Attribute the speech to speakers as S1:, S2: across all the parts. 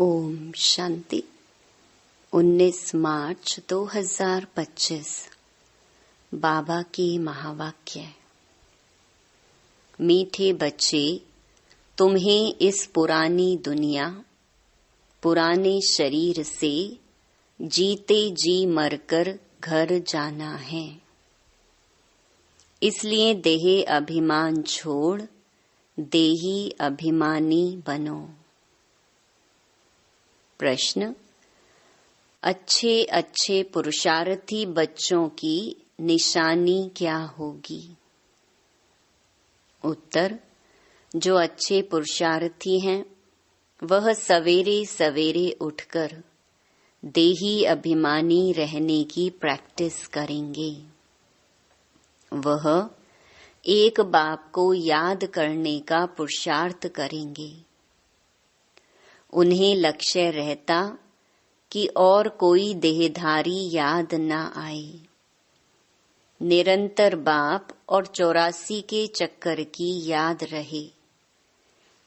S1: ओम शांति। 19 मार्च 2025 बाबा की महावाक्य। मीठे बच्चे, तुम्हें इस पुरानी दुनिया, पुराने शरीर से जीते जी मरकर घर जाना है। इसलिए देह अभिमान छोड़ देही अभिमानी बनो। प्रश्न: अच्छे अच्छे पुरुषार्थी बच्चों की निशानी क्या होगी? उत्तर: जो अच्छे पुरुषार्थी हैं वह सवेरे सवेरे उठकर देही अभिमानी रहने की प्रैक्टिस करेंगे। वह एक बाप को याद करने का पुरुषार्थ करेंगे। उन्हें लक्ष्य रहता कि और कोई देहधारी याद न आए। निरंतर बाप और 84 के चक्कर की याद रहे।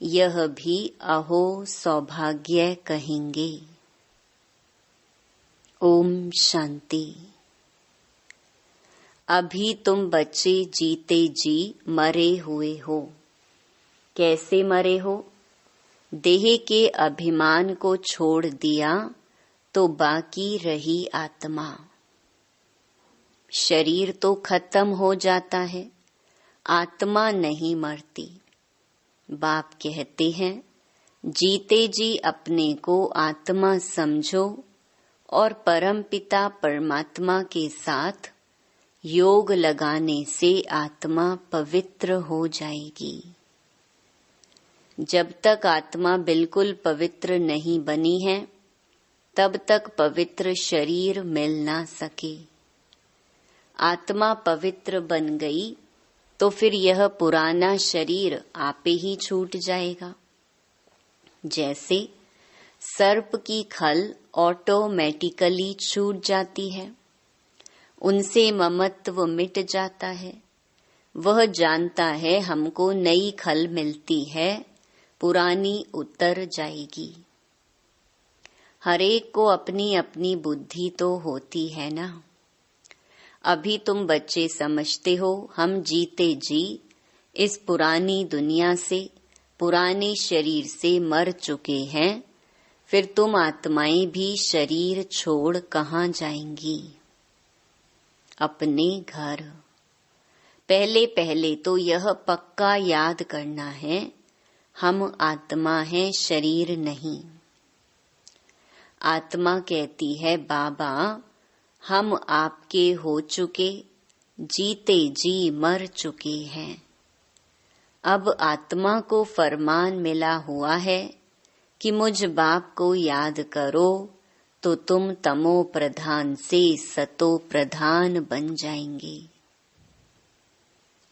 S1: यह भी अहो सौभाग्य कहेंगे। ओम शांति। अभी तुम बच्चे जीते जी मरे हुए हो। कैसे मरे हो? देह के अभिमान को छोड़ दिया तो बाकी रही आत्मा। शरीर तो खत्म हो जाता है, आत्मा नहीं मरती। बाप कहते हैं, जीते जी अपने को आत्मा समझो और परमपिता परमात्मा के साथ योग लगाने से आत्मा पवित्र हो जाएगी। जब तक आत्मा बिल्कुल पवित्र नहीं बनी है, तब तक पवित्र शरीर मिल ना सके। आत्मा पवित्र बन गई तो फिर यह पुराना शरीर आपे ही छूट जाएगा। जैसे सर्प की खल ऑटोमेटिकली छूट जाती है, उनसे ममत्व मिट जाता है। वह जानता है हमको नई खल मिलती है, पुरानी उतर जाएगी। हरेक को अपनी अपनी बुद्धि तो होती है ना। अभी तुम बच्चे समझते हो हम जीते जी इस पुरानी दुनिया से, पुराने शरीर से मर चुके हैं। फिर तुम आत्माएं भी शरीर छोड़ कहाँ जाएंगी? अपने घर। पहले पहले तो यह पक्का याद करना है, हम आत्मा हैं, शरीर नहीं। आत्मा कहती है, बाबा हम आपके हो चुके, जीते जी मर चुके हैं। अब आत्मा को फरमान मिला हुआ है कि मुझ बाप को याद करो तो तुम तमो प्रधान से सतो प्रधान बन जाएंगे।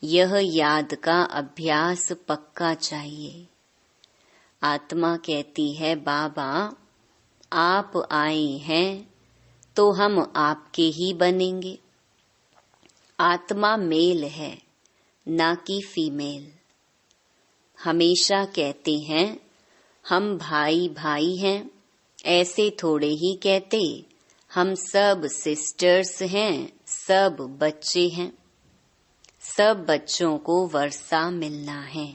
S1: यह याद का अभ्यास पक्का चाहिए। आत्मा कहती है, बाबा आप आए हैं तो हम आपके ही बनेंगे। आत्मा मेल है, ना कि फीमेल। हमेशा कहते हैं हम भाई भाई हैं, ऐसे थोड़े ही कहते हम सब सिस्टर्स हैं, सब बच्चे हैं। सब बच्चों को वर्षा मिलना है।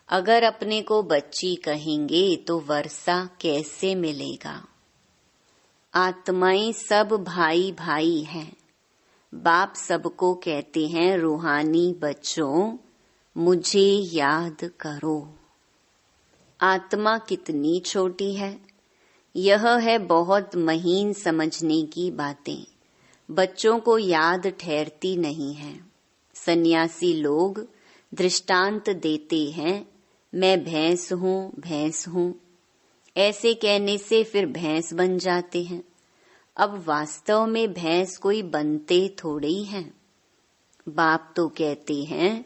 S1: अगर अपने को बच्ची कहेंगे तो वर्षा कैसे मिलेगा? आत्माएं सब भाई भाई हैं। बाप सबको कहते हैं, रूहानी बच्चों मुझे याद करो। आत्मा कितनी छोटी है, यह है बहुत महीन समझने की बातें। बच्चों को याद ठहरती नहीं है। सन्यासी लोग दृष्टांत देते हैं, मैं भैंस हूँ। ऐसे कहने से फिर भैंस बन जाते हैं। अब वास्तव में भैंस कोई बनते थोड़े ही हैं। बाप तो कहते हैं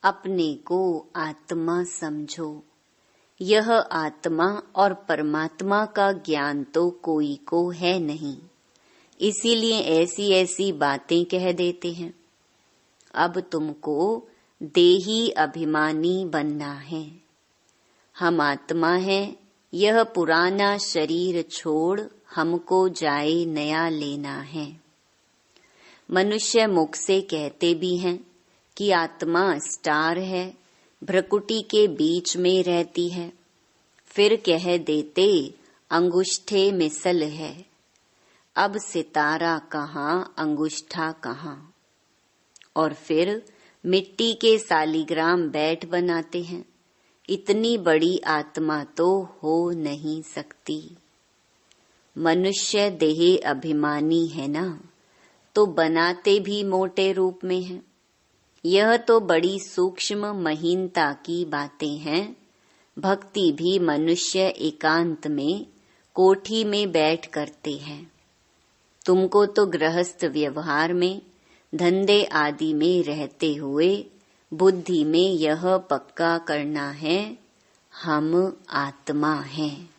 S1: अपने को आत्मा समझो। यह आत्मा और परमात्मा का ज्ञान तो कोई को है नहीं, इसीलिए ऐसी ऐसी बातें कह देते हैं। अब तुमको देही अभिमानी बनना है। हम आत्मा हैं, यह पुराना शरीर छोड़ हमको जाए नया लेना है। मनुष्य मुख से कहते भी हैं कि आत्मा स्टार है, भ्रकुटी के बीच में रहती है। फिर कह देते अंगुष्ठे मिसल है। अब सितारा कहाँ, अंगुष्ठा कहाँ। और फिर मिट्टी के सालिग्राम बैट बनाते हैं। इतनी बड़ी आत्मा तो हो नहीं सकती। मनुष्य देह अभिमानी है ना, तो बनाते भी मोटे रूप में है। यह तो बड़ी सूक्ष्म महीनता की बातें हैं। भक्ति भी मनुष्य एकांत में कोठी में बैठ करते हैं। तुमको तो गृहस्थ व्यवहार में, धंधे आदि में रहते हुए बुद्धि में यह पक्का करना है, हम आत्मा हैं।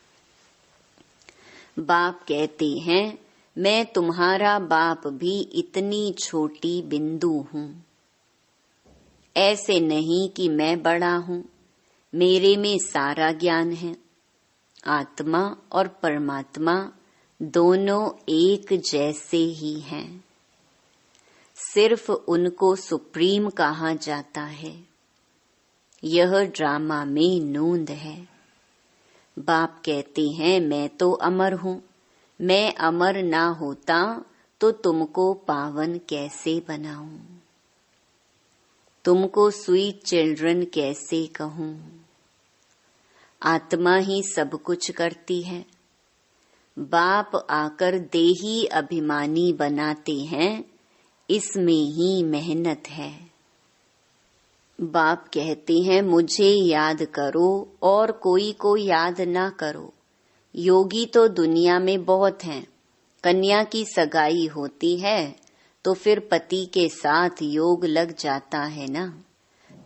S1: बाप कहते हैं, मैं तुम्हारा बाप भी इतनी छोटी बिंदु हूँ। ऐसे नहीं कि मैं बड़ा हूँ, मेरे में सारा ज्ञान है। आत्मा और परमात्मा दोनों एक जैसे ही हैं। सिर्फ उनको सुप्रीम कहा जाता है। यह ड्रामा में नूंद है। बाप कहते हैं, मैं तो अमर हूँ। मैं अमर ना होता तो तुमको पावन कैसे बनाऊं, तुमको स्वीट चिल्ड्रन कैसे कहूं। आत्मा ही सब कुछ करती है। बाप आकर देही अभिमानी बनाते हैं, इसमें ही मेहनत है। बाप कहते हैं, मुझे याद करो और कोई को याद ना करो। योगी तो दुनिया में बहुत हैं। कन्या की सगाई होती है तो फिर पति के साथ योग लग जाता है ना।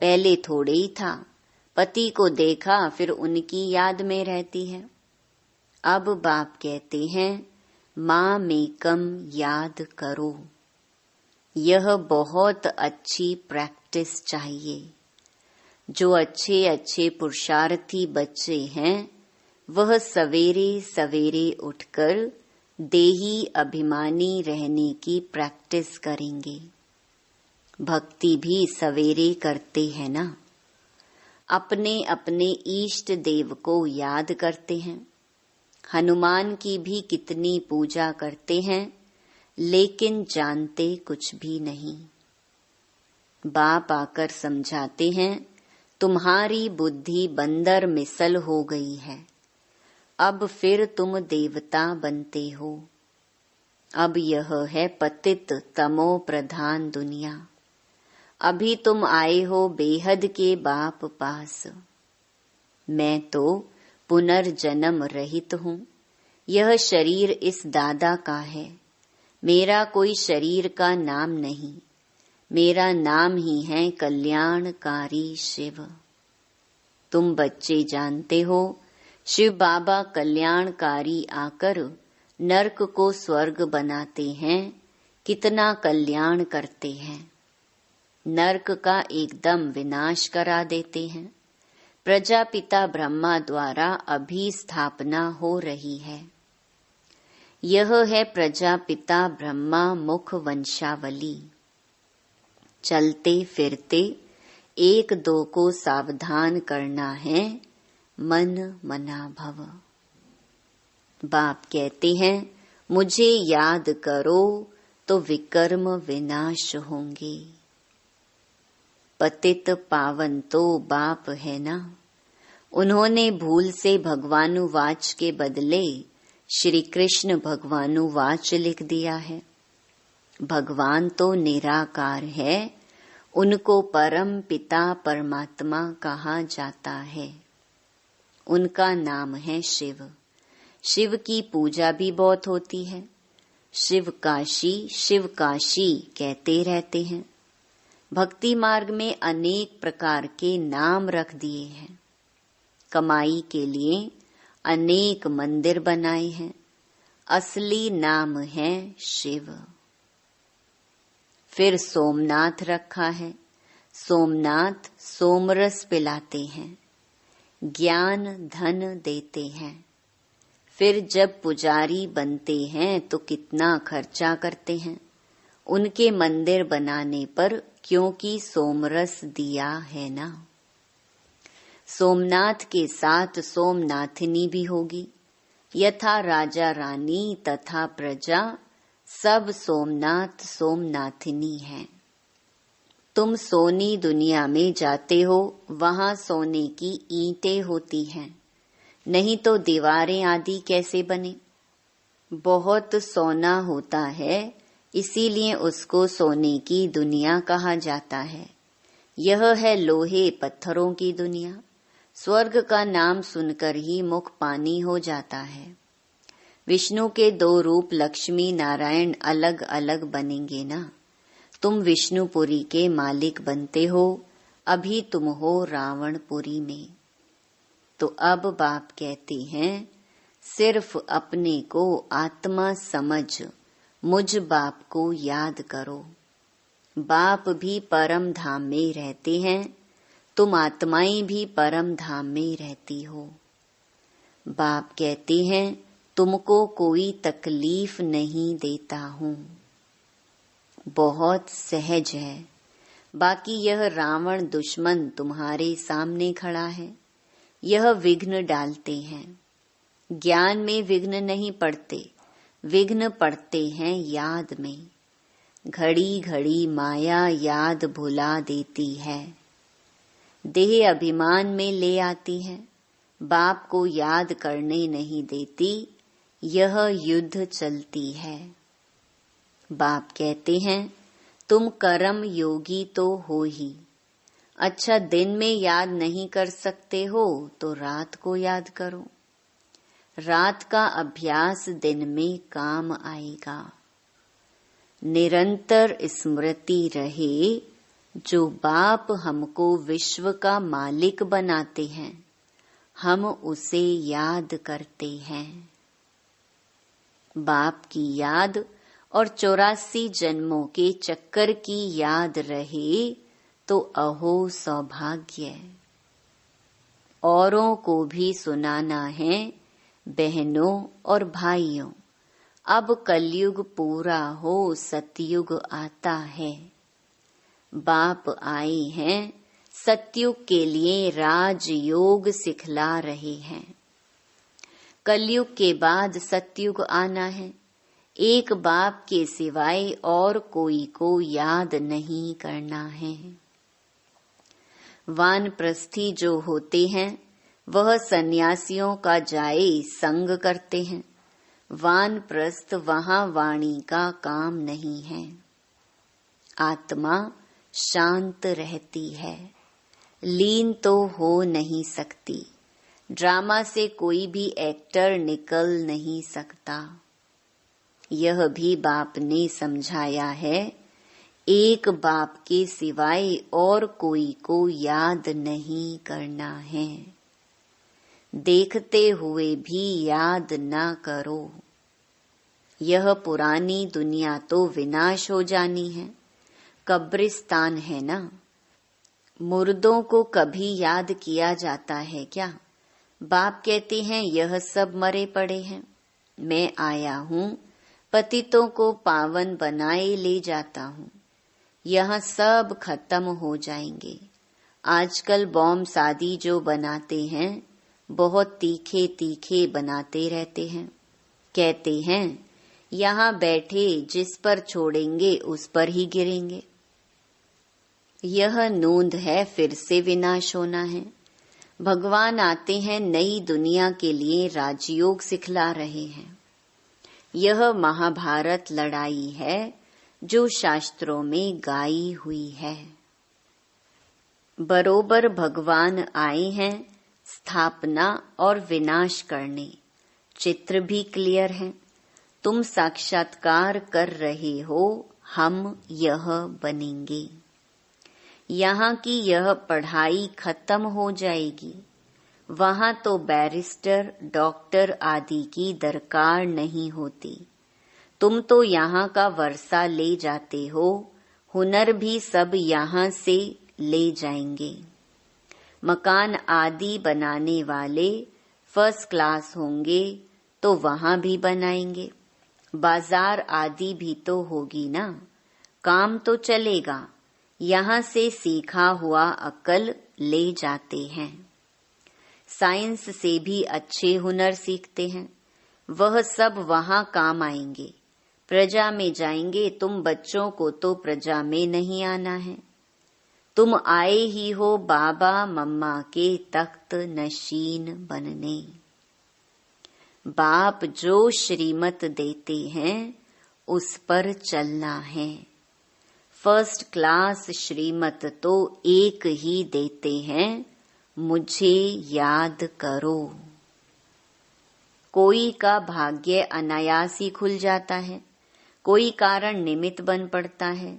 S1: पहले थोड़े ही था, पति को देखा फिर उनकी याद में रहती है। अब बाप कहते हैं, माँ मेकम याद करो। यह बहुत अच्छी प्रैक्टिस चाहिए। जो अच्छे अच्छे पुरुषार्थी बच्चे हैं, वह सवेरे सवेरे उठकर देही अभिमानी रहने की प्रैक्टिस करेंगे। भक्ति भी सवेरे करते हैं ना। अपने अपने इष्ट देव को याद करते हैं। हनुमान की भी कितनी पूजा करते हैं, लेकिन जानते कुछ भी नहीं। बाप आकर समझाते हैं, तुम्हारी बुद्धि बंदर मिसल हो गई है। अब फिर तुम देवता बनते हो। अब यह है पतित तमो प्रधान दुनिया। अभी तुम आए हो बेहद के बाप पास। मैं तो पुनर्जन्म रहित हूँ। यह शरीर इस दादा का है। मेरा कोई शरीर का नाम नहीं। मेरा नाम ही है कल्याणकारी शिव। तुम बच्चे जानते हो, शिव बाबा कल्याणकारी आकर नरक को स्वर्ग बनाते हैं। कितना कल्याण करते हैं। नरक का एकदम विनाश करा देते हैं। प्रजापिता ब्रह्मा द्वारा अभी स्थापना हो रही है। यह है प्रजापिता ब्रह्मा मुख वंशावली। चलते फिरते एक दो को सावधान करना है, मन मना भव। बाप कहते हैं, मुझे याद करो तो विकर्म विनाश होंगे। पतित पावन तो बाप है ना। उन्होंने भूल से भगवानुवाच के बदले श्री कृष्ण भगवानुवाच लिख दिया है। भगवान तो निराकार है, उनको परम पिता परमात्मा कहा जाता है। उनका नाम है शिव। शिव की पूजा भी बहुत होती है। शिव काशी कहते रहते हैं। भक्ति मार्ग में अनेक प्रकार के नाम रख दिए हैं। कमाई के लिए अनेक मंदिर बनाए हैं। असली नाम है शिव। फिर सोमनाथ रखा है। सोमनाथ सोमरस पिलाते हैं। ज्ञान धन देते हैं। फिर जब पुजारी बनते हैं तो कितना खर्चा करते हैं उनके मंदिर बनाने पर, क्योंकि सोमरस दिया है ना। सोमनाथ के साथ सोमनाथिनी भी होगी। यथा राजा रानी तथा प्रजा, सब सोमनाथ सोमनाथिनी हैं। तुम सोनी दुनिया में जाते हो, वहां सोने की ईंटें होती हैं, नहीं तो दीवारें आदि कैसे बने। बहुत सोना होता है, इसीलिए उसको सोने की दुनिया कहा जाता है। यह है लोहे पत्थरों की दुनिया। स्वर्ग का नाम सुनकर ही मुख पानी हो जाता है। विष्णु के 2 रूप लक्ष्मी नारायण अलग अलग बनेंगे ना। तुम विष्णुपुरी के मालिक बनते हो, अभी तुम हो रावणपुरी में। तो अब बाप कहते हैं, सिर्फ अपने को आत्मा समझ मुझ बाप को याद करो। बाप भी परम धाम में रहते हैं, तुम आत्माएं भी परम धाम में रहती हो। बाप कहते हैं, तुमको कोई तकलीफ नहीं देता हूँ। बहुत सहज है। बाकी यह रावण दुश्मन तुम्हारे सामने खड़ा है, यह विघ्न डालते हैं। ज्ञान में विघ्न नहीं पड़ते, विघ्न पड़ते हैं याद में। घड़ी घड़ी माया याद भुला देती है, देह अभिमान में ले आती है, बाप को याद करने नहीं देती। यह युद्ध चलती है। बाप कहते हैं, तुम कर्म योगी तो हो ही। अच्छा, दिन में याद नहीं कर सकते हो तो रात को याद करो। रात का अभ्यास दिन में काम आएगा। निरंतर स्मृति रहे, जो बाप हमको विश्व का मालिक बनाते हैं, हम उसे याद करते हैं। बाप की याद और 84 जन्मों के चक्कर की याद रहे तो अहो सौभाग्य। औरों को भी सुनाना है, बहनों और भाइयों, अब कलयुग पूरा हो, सतयुग आता है। बाप आए हैं, सतयुग के लिए राजयोग सिखला रहे हैं। कलयुग के बाद सतयुग आना है। एक बाप के सिवाय और कोई को याद नहीं करना है। वानप्रस्थी जो होते हैं, वह सन्यासियों का जाए संग करते हैं। वानप्रस्थ वहां वाणी का काम नहीं है। आत्मा शांत रहती है, लीन तो हो नहीं सकती। ड्रामा से कोई भी एक्टर निकल नहीं सकता। यह भी बाप ने समझाया है, एक बाप के सिवाय और कोई को याद नहीं करना है। देखते हुए भी याद ना करो। यह पुरानी दुनिया तो विनाश हो जानी है, कब्रिस्तान है ना। मुर्दों को कभी याद किया जाता है क्या? बाप कहते हैं, यह सब मरे पड़े हैं। मैं आया हूँ, पतितों को पावन बनाए ले जाता हूँ। यहाँ सब खत्म हो जाएंगे। आजकल बॉम्ब शादी जो बनाते हैं, बहुत तीखे तीखे बनाते रहते हैं। कहते हैं, यहाँ बैठे जिस पर छोड़ेंगे उस पर ही गिरेंगे। यह नोंद है, फिर से विनाश होना है। भगवान आते हैं, नई दुनिया के लिए राजयोग सिखला रहे हैं। यह महाभारत लड़ाई है जो शास्त्रों में गाई हुई है। बरोबर भगवान आए हैं स्थापना और विनाश करने। चित्र भी क्लियर है। तुम साक्षात्कार कर रहे हो, हम यह बनेंगे। यहाँ की यह पढ़ाई खत्म हो जाएगी। वहाँ तो बैरिस्टर, डॉक्टर आदि की दरकार नहीं होती। तुम तो यहाँ का वर्षा ले जाते हो, हुनर भी सब यहाँ से ले जाएंगे। मकान आदि बनाने वाले फर्स्ट क्लास होंगे तो वहां भी बनाएंगे। बाजार आदि भी तो होगी ना, काम तो चलेगा। यहाँ से सीखा हुआ अक्ल ले जाते हैं। साइंस से भी अच्छे हुनर सीखते हैं, वह सब वहां काम आएंगे। प्रजा में जाएंगे, तुम बच्चों को तो प्रजा में नहीं आना है। तुम आए ही हो बाबा मम्मा के तख्त नशीन बनने। बाप जो श्रीमत देते हैं उस पर चलना है। फर्स्ट क्लास श्रीमत तो एक ही देते हैं, मुझे याद करो। कोई का भाग्य अनायास ही खुल जाता है, कोई कारण निमित्त बन पड़ता है।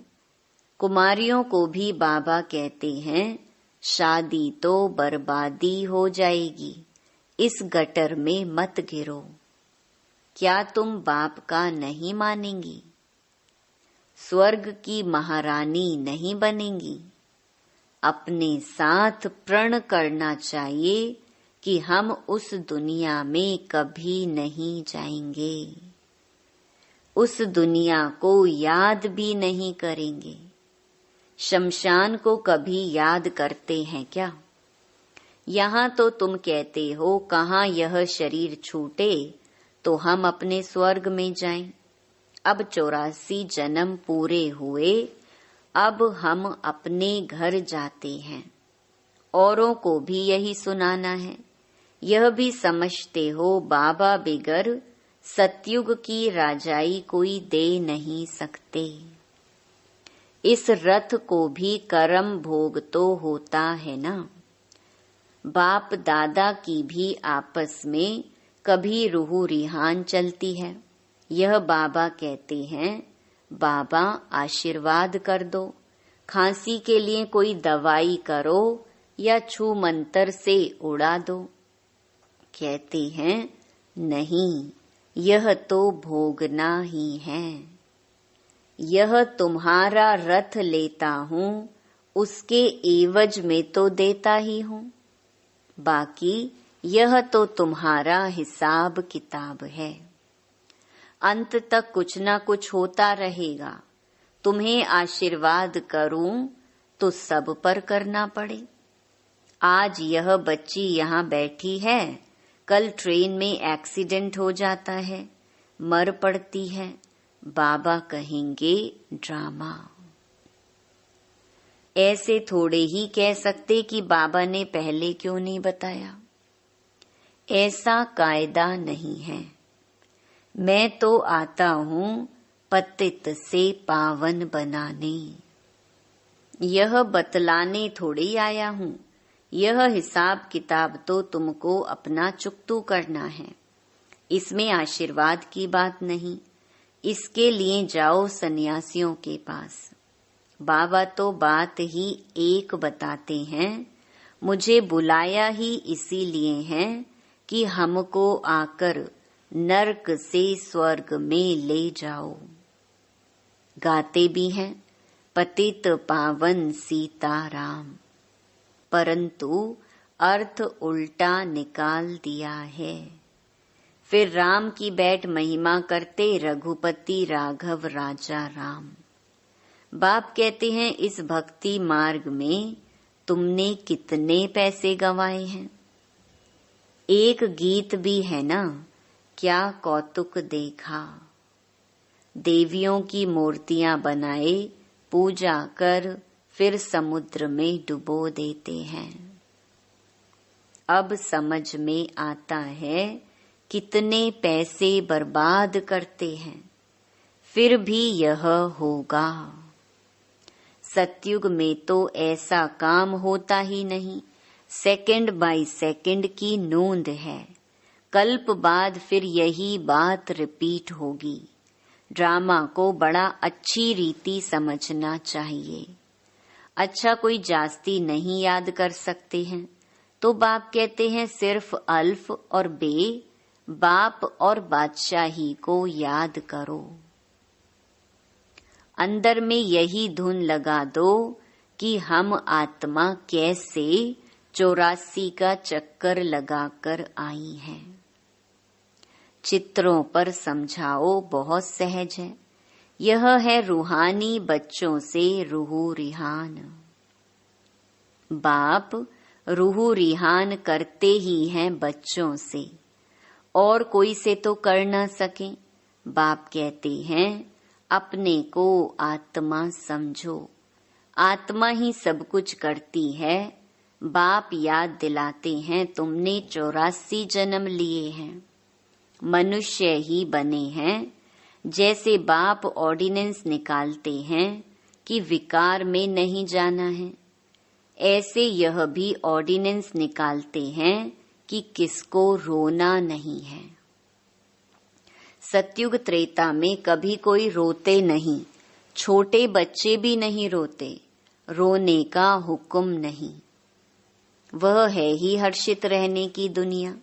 S1: कुमारियों को भी बाबा कहते हैं शादी तो बर्बादी हो जाएगी, इस गटर में मत गिरो। क्या तुम बाप का नहीं मानेंगी? स्वर्ग की महारानी नहीं बनेंगी? अपने साथ प्रण करना चाहिए कि हम उस दुनिया में कभी नहीं जाएंगे, उस दुनिया को याद भी नहीं करेंगे। शमशान को कभी याद करते हैं क्या? यहाँ तो तुम कहते हो कहाँ यह शरीर छूटे तो हम अपने स्वर्ग में जाएं। अब 84 जन्म पूरे हुए, अब हम अपने घर जाते हैं। औरों को भी यही सुनाना है। यह भी समझते हो बाबा बिगर सतयुग की राजाई कोई दे नहीं सकते। इस रथ को भी कर्म भोग तो होता है ना। बाप दादा की भी आपस में कभी रूह रिहान चलती है। यह बाबा कहते हैं बाबा आशीर्वाद कर दो, खांसी के लिए कोई दवाई करो या छू मंतर से उड़ा दो। कहते हैं नहीं, यह तो भोगना ही है। यह तुम्हारा रथ लेता हूँ, उसके एवज में तो देता ही हूँ। बाकी यह तो तुम्हारा हिसाब किताब है। अंत तक कुछ न कुछ होता रहेगा। तुम्हें आशीर्वाद करूं तो सब पर करना पड़े। आज यह बच्ची यहाँ बैठी है, कल ट्रेन में एक्सीडेंट हो जाता है, मर पड़ती है। बाबा कहेंगे ड्रामा। ऐसे थोड़े ही कह सकते कि बाबा ने पहले क्यों नहीं बताया। ऐसा कायदा नहीं है। मैं तो आता हूँ पतित से पावन बनाने, यह बतलाने थोड़ी आया हूँ। यह हिसाब किताब तो तुमको अपना चुकतू करना है, इसमें आशीर्वाद की बात नहीं। इसके लिए जाओ सन्यासियों के पास। बाबा तो बात ही एक बताते हैं, मुझे बुलाया ही इसीलिए है कि हमको आकर नरक से स्वर्ग में ले जाओ। गाते भी हैं पतित पावन सीताराम, परंतु अर्थ उल्टा निकाल दिया है। फिर राम की बैठ महिमा करते रघुपति राघव राजा राम। बाप कहते हैं इस भक्ति मार्ग में तुमने कितने पैसे गंवाए हैं। एक गीत भी है ना, क्या कौतुक देखा। देवियों की मूर्तियां बनाए, पूजा कर फिर समुद्र में डुबो देते हैं। अब समझ में आता है कितने पैसे बर्बाद करते हैं, फिर भी यह होगा। सतयुग में तो ऐसा काम होता ही नहीं, सेकंड बाय सेकंड की नोंद है। कल्प बाद फिर यही बात रिपीट होगी। ड्रामा को बड़ा अच्छी रीति समझना चाहिए। अच्छा कोई जास्ती नहीं याद कर सकते हैं तो बाप कहते हैं सिर्फ अल्फ और बे, बाप और बादशाही को याद करो। अंदर में यही धुन लगा दो कि हम आत्मा कैसे 84 का चक्कर लगाकर आई हैं। चित्रों पर समझाओ बहुत सहज है, यह है रूहानी बच्चों से रूह रिहान। बाप रूह रिहान करते ही हैं बच्चों से, और कोई से तो कर न सके। बाप कहते हैं अपने को आत्मा समझो, आत्मा ही सब कुछ करती है। बाप याद दिलाते हैं तुमने 84 जन्म लिए हैं, मनुष्य ही बने हैं। जैसे बाप ऑर्डिनेंस निकालते हैं कि विकार में नहीं जाना है, ऐसे यह भी ऑर्डिनेंस निकालते हैं कि किसको रोना नहीं है। सतयुग त्रेता में कभी कोई रोते नहीं, छोटे बच्चे भी नहीं रोते, रोने का हुक्म नहीं। वह है ही हर्षित रहने की दुनिया,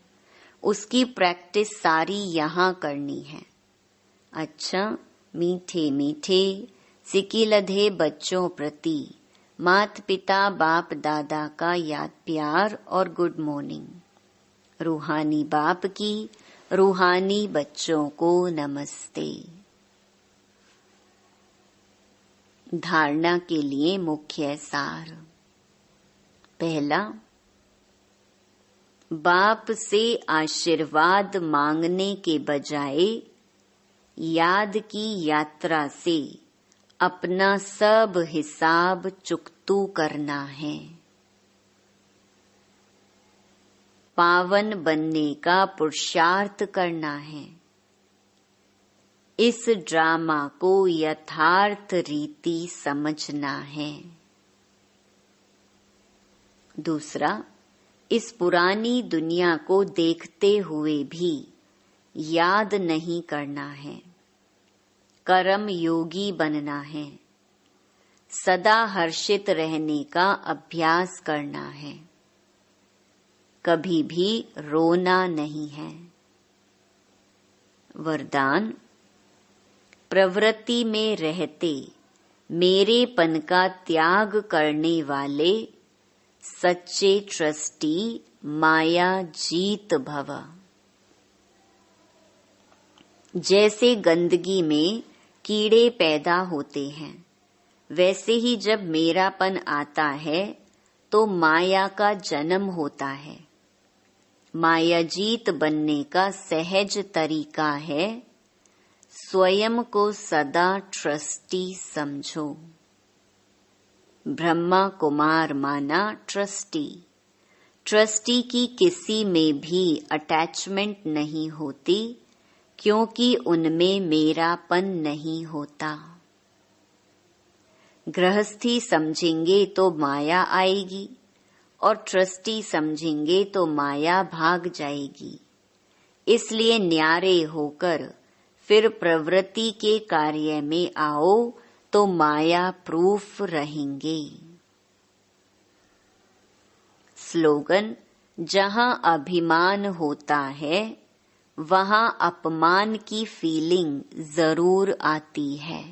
S1: उसकी प्रैक्टिस सारी यहाँ करनी है। अच्छा, मीठे मीठे सिकी लधे बच्चों प्रति मात पिता बाप दादा का याद प्यार और गुड मॉर्निंग। रूहानी बाप की रूहानी बच्चों को नमस्ते। धारणा के लिए मुख्य सार। पहला, बाप से आशीर्वाद मांगने के बजाय याद की यात्रा से अपना सब हिसाब चुकतू करना है। पावन बनने का पुरुषार्थ करना है। इस ड्रामा को यथार्थ रीति समझना है। दूसरा, इस पुरानी दुनिया को देखते हुए भी याद नहीं करना है, कर्म योगी बनना है। सदा हर्षित रहने का अभ्यास करना है, कभी भी रोना नहीं है। वरदान, प्रवृत्ति में रहते मेरेपन का त्याग करने वाले सच्चे ट्रस्टी माया जीत भव। जैसे गंदगी में कीड़े पैदा होते हैं, वैसे ही जब मेरापन आता है तो माया का जन्म होता है। माया जीत बनने का सहज तरीका है स्वयं को सदा ट्रस्टी समझो। ब्रह्मा कुमार माना ट्रस्टी। ट्रस्टी की किसी में भी अटैचमेंट नहीं होती, क्योंकि उनमें मेरापन नहीं होता। गृहस्थी समझेंगे तो माया आएगी, और ट्रस्टी समझेंगे तो माया भाग जाएगी। इसलिए न्यारे होकर फिर प्रवृत्ति के कार्य में आओ तो माया प्रूफ रहेंगे। स्लोगन, जहां अभिमान होता है वहां अपमान की फीलिंग जरूर आती है।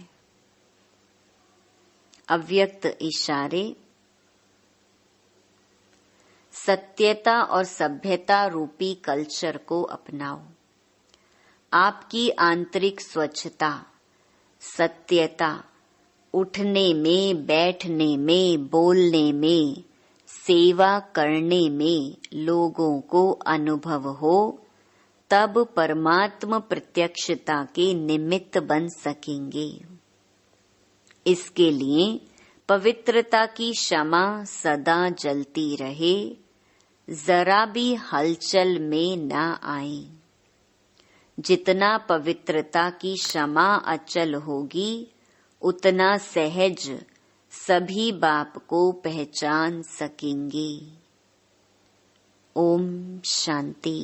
S1: अव्यक्त इशारे। सत्यता और सभ्यता रूपी कल्चर को अपनाओ। आपकी आंतरिक स्वच्छता, सत्यता, उठने में, बैठने में, बोलने में, सेवा करने में लोगों को अनुभव हो, तब परमात्म प्रत्यक्षता के निमित्त बन सकेंगे। इसके लिए पवित्रता की क्षमा सदा जलती रहे, जरा भी हलचल में न आए। जितना पवित्रता की क्षमा अचल होगी, उतना सहज सभी बाप को पहचान सकेंगे। ओम शांति।